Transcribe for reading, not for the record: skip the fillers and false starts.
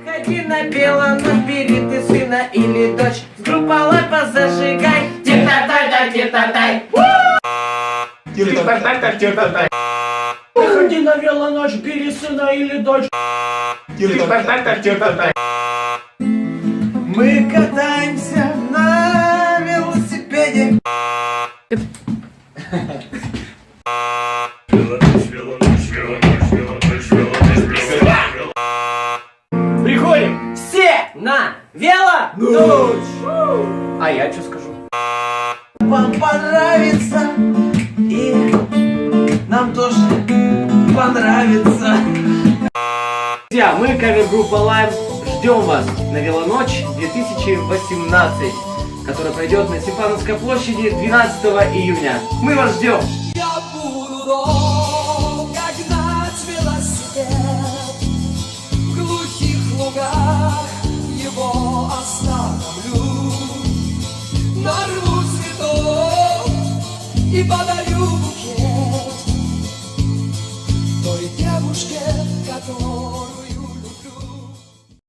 Выходи на Велоночь, бери ты сына или дочь, с группой лайпа зажигай. Тир-та-тай-тай, тир-та-тай. Тир-та-тай-тай, тир-та-тай. Выходи на Велоночь, бери сына или дочь. Тир-та-тай-тай, тир-та-тай. Мы катаемся на велосипеде. Приходим Все на велоночь. А я что скажу? Вам понравится, и нам тоже понравится. Друзья, мы, кавер-группа Lime, ждем вас на Велоночь 2018, которая пройдет на Степановской площади 12 июня. Мы вас ждем! Я буду долго гнать велосипед, в глухих лугах его остановлю. Нарву цветов и подарю букет той девушке, которую